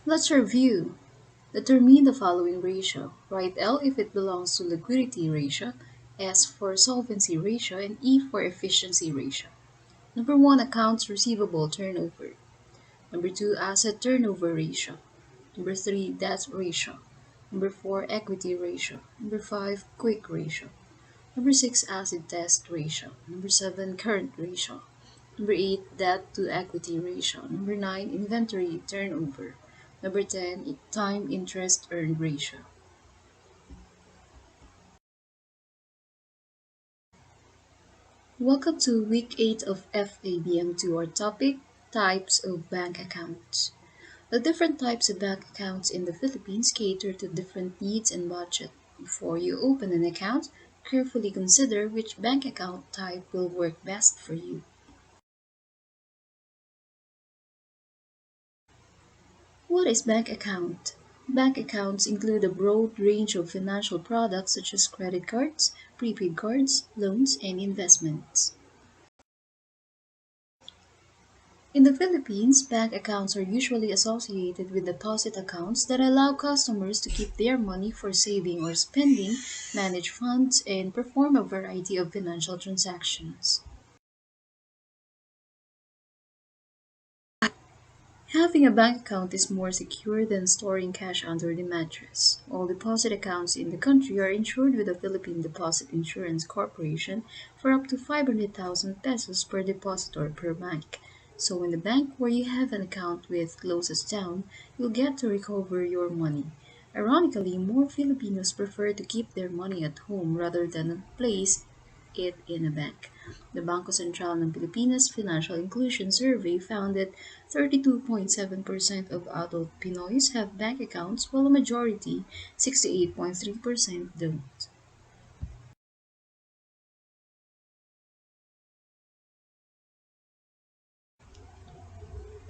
Let's review. Determine the following ratio. Write L if it belongs to liquidity ratio, S for solvency ratio, and E for efficiency ratio. Number 1, accounts receivable turnover. Number 2, asset turnover ratio. Number 3, debt ratio. Number 4, equity ratio. Number 5, quick ratio. Number 6, acid test ratio. Number 7, current ratio. Number 8, debt to equity ratio. Number 9, inventory turnover. Number 10, time interest earned ratio. Welcome to week 8 of FABM, to our topic, types of bank accounts. The different types of bank accounts in the Philippines cater to different needs and budget. Before you open an account, carefully consider which bank account type will work best for you. What is bank account? Bank accounts include a broad range of financial products such as credit cards, prepaid cards, loans, and investments. In the Philippines, bank accounts are usually associated with deposit accounts that allow customers to keep their money for saving or spending, manage funds, and perform a variety of financial transactions. Having a bank account is more secure than storing cash under the mattress. All deposit accounts in the country are insured with the Philippine Deposit Insurance Corporation for up to 500,000 pesos per depositor per bank. So when the bank where you have an account with closes down, you'll get to recover your money. Ironically, more Filipinos prefer to keep their money at home rather than place it in a bank. The Bangko Sentral ng Pilipinas Financial Inclusion Survey found that 32.7% of adult Pinoys have bank accounts, while a majority, 68.3%, don't.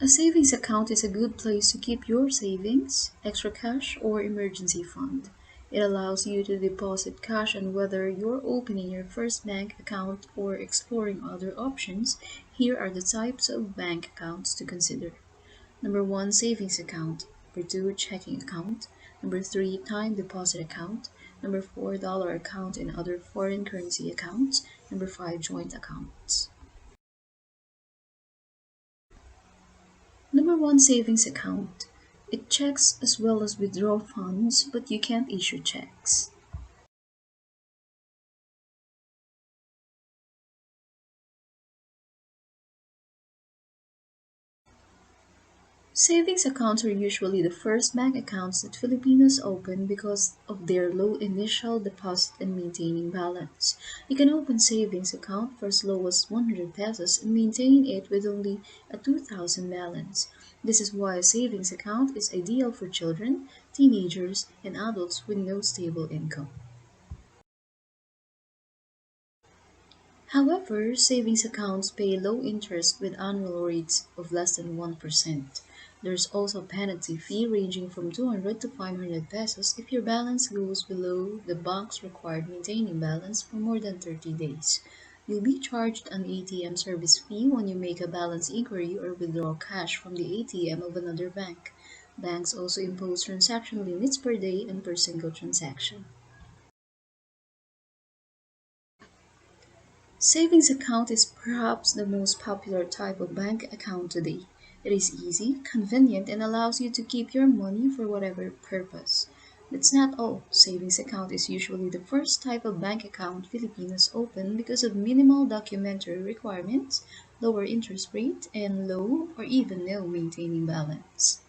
A savings account is a good place to keep your savings, extra cash, or emergency fund. It allows you to deposit cash, and whether you're opening your first bank account or exploring other options, here are the types of bank accounts to consider. Number 1, savings account. Number 2, checking account. Number 3, time deposit account. Number 4, dollar account and other foreign currency accounts. Number 5, joint accounts. Number 1, savings account. It checks as well as withdraw funds, but you can't issue checks. Savings accounts are usually the first bank accounts that Filipinos open because of their low initial deposit and maintaining balance. You can open savings account for as low as 100 pesos and maintain it with only a 2,000 balance. This is why a savings account is ideal for children, teenagers, and adults with no stable income. However, savings accounts pay low interest with annual rates of less than 1%. There's also a penalty fee ranging from 200 to 500 pesos if your balance goes below the bank's required maintaining balance for more than 30 days. You'll be charged an ATM service fee when you make a balance inquiry or withdraw cash from the ATM of another bank. Banks also impose transaction limits per day and per single transaction. Savings account is perhaps the most popular type of bank account today. It is easy, convenient, and allows you to keep your money for whatever purpose. That's not all. Savings account is usually the first type of bank account Filipinos open because of minimal documentary requirements, lower interest rate, and low or even no maintaining balance.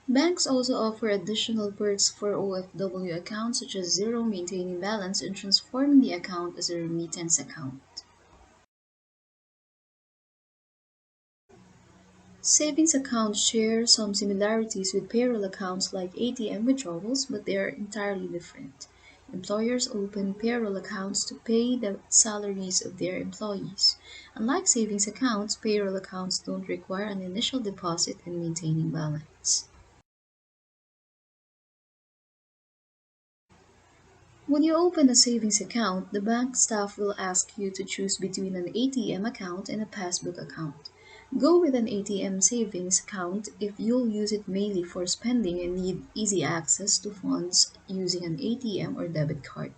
Banks also offer additional perks for OFW accounts such as zero maintaining balance and transforming the account as a remittance account. Savings accounts share some similarities with payroll accounts like ATM withdrawals, but they are entirely different. Employers open payroll accounts to pay the salaries of their employees. Unlike savings accounts, payroll accounts don't require an initial deposit and maintaining balance. When you open a savings account, the bank staff will ask you to choose between an ATM account and a passbook account. Go with an ATM savings account if you'll use it mainly for spending and need easy access to funds using an ATM or debit card.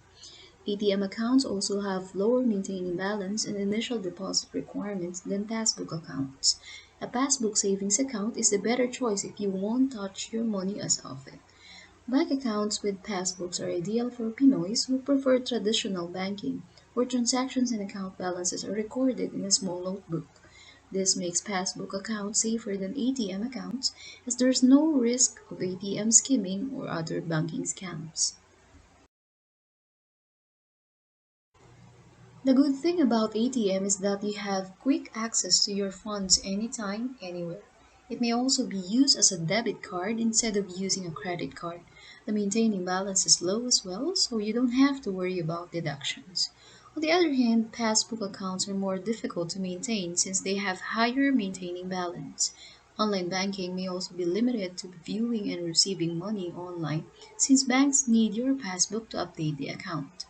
ATM accounts also have lower maintaining balance and initial deposit requirements than passbook accounts. A passbook savings account is the better choice if you won't touch your money as often. Bank accounts with passbooks are ideal for Pinoys who prefer traditional banking, where transactions and account balances are recorded in a small notebook. This makes passbook accounts safer than ATM accounts as there's no risk of ATM skimming or other banking scams. The good thing about ATM is that you have quick access to your funds anytime, anywhere. It may also be used as a debit card instead of using a credit card. The maintaining balance is low as well, so you don't have to worry about deductions. On the other hand, passbook accounts are more difficult to maintain since they have higher maintaining balance. Online banking may also be limited to viewing and receiving money online since banks need your passbook to update the account.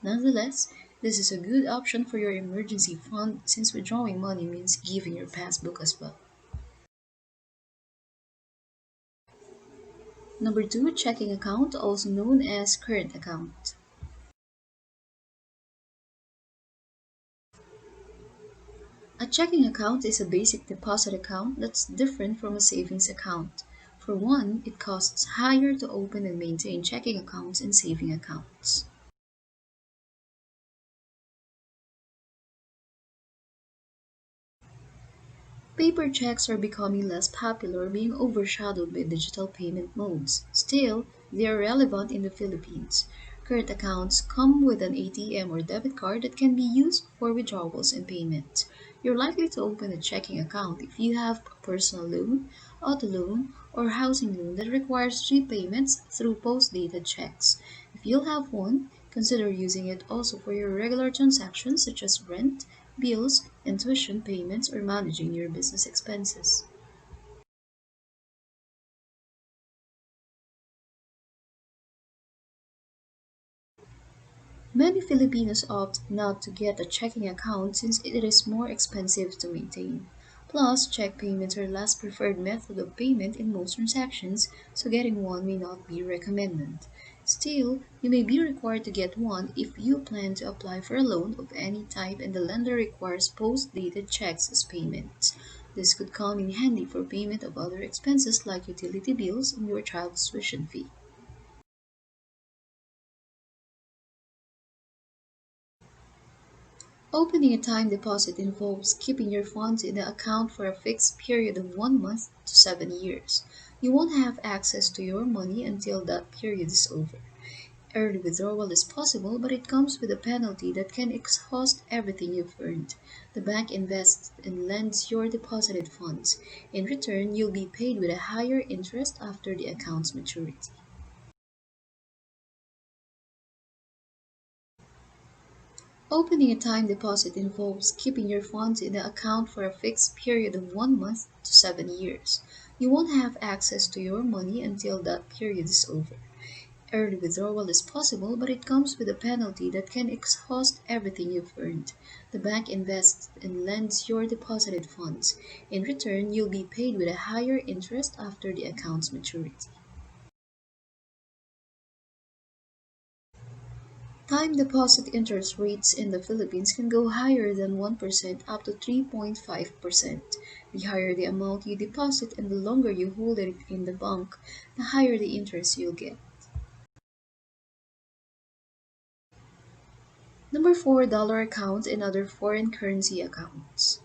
Nonetheless, this is a good option for your emergency fund since withdrawing money means giving your passbook as well. Number two, checking account, also known as current account. A checking account is a basic deposit account that's different from a savings account. For one, it costs higher to open and maintain checking accounts and saving accounts. Paper checks are becoming less popular, being overshadowed by digital payment modes. Still, they are relevant in the Philippines. Current accounts come with an ATM or debit card that can be used for withdrawals and payments. You're likely to open a checking account if you have a personal loan, auto loan, or housing loan that requires three payments through post-dated checks. If you'll have one, consider using it also for your regular transactions such as rent, bills, and tuition payments, or managing your business expenses. Many Filipinos opt not to get a checking account since it is more expensive to maintain. Plus, check payments are less preferred method of payment in most transactions, so getting one may not be recommended. Still, you may be required to get one if you plan to apply for a loan of any type and the lender requires post-dated checks as payments. This could come in handy for payment of other expenses like utility bills and your child's tuition fee. Opening a time deposit involves keeping your funds in the account for a fixed period of 1 month to 7 years. You won't have access to your money until that period is over. Early withdrawal is possible, but it comes with a penalty that can exhaust everything you've earned. The bank invests and lends your deposited funds. In return, you'll be paid with a higher interest after the account's maturity. Opening a time deposit involves keeping your funds in the account for a fixed period of 1 month to 7 years. You won't have access to your money until that period is over. Early withdrawal is possible, but it comes with a penalty that can exhaust everything you've earned. The bank invests and lends your deposited funds. In return, you'll be paid with a higher interest after the account's maturity. Time deposit interest rates in the Philippines can go higher than 1% up to 3.5%. The higher the amount you deposit and the longer you hold it in the bank, the higher the interest you'll get. Number 4, dollar accounts and other foreign currency accounts.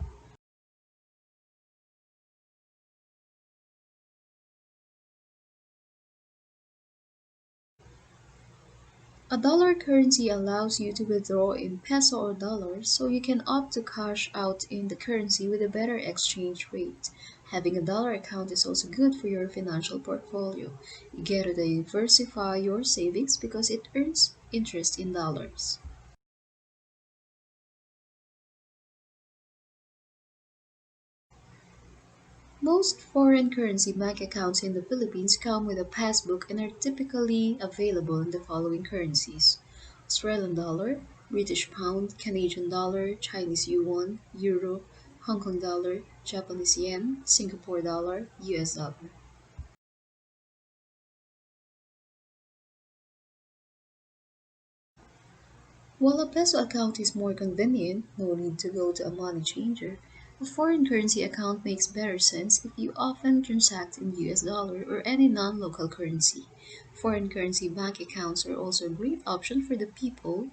A dollar currency allows you to withdraw in peso or dollars, so you can opt to cash out in the currency with a better exchange rate. Having a dollar account is also good for your financial portfolio. You get to diversify your savings because it earns interest in dollars. Most foreign currency bank accounts in the Philippines come with a passbook and are typically available in the following currencies: Australian dollar, British pound, Canadian dollar, Chinese yuan, euro, Hong Kong dollar, Japanese yen, Singapore dollar, US dollar. While a peso account is more convenient, no need to go to a money changer, a foreign currency account makes better sense if you often transact in US dollar or any non-local currency. Foreign currency bank accounts are also a great option for the people,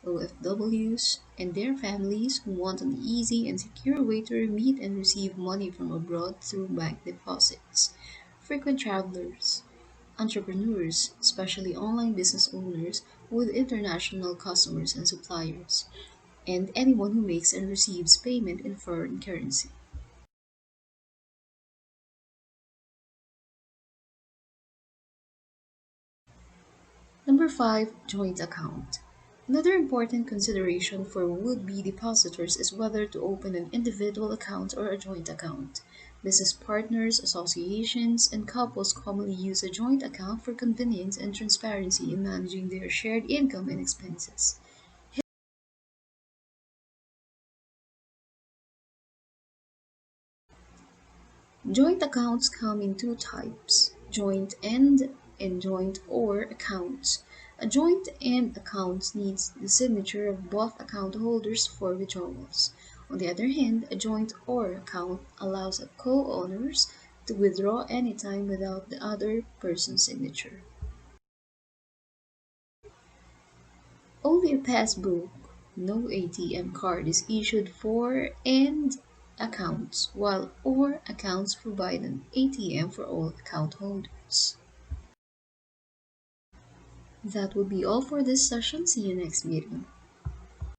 OFWs, and their families who want an easy and secure way to remit and receive money from abroad through bank deposits. Frequent travelers, entrepreneurs, especially online business owners with international customers and suppliers, and anyone who makes and receives payment in foreign currency. Number 5, joint account. Another important consideration for would-be depositors is whether to open an individual account or a joint account. Business partners, associations, and couples commonly use a joint account for convenience and transparency in managing their shared income and expenses. Joint accounts come in two types: joint and joint or accounts. A joint end account needs the signature of both account holders for withdrawals. On the other hand, a joint or account allows a co-owners to withdraw anytime without the other person's signature. Only a passbook, no ATM card, is issued for and accounts, while or accounts provide an ATM for all account holders. That would be all for this session. See you next meeting.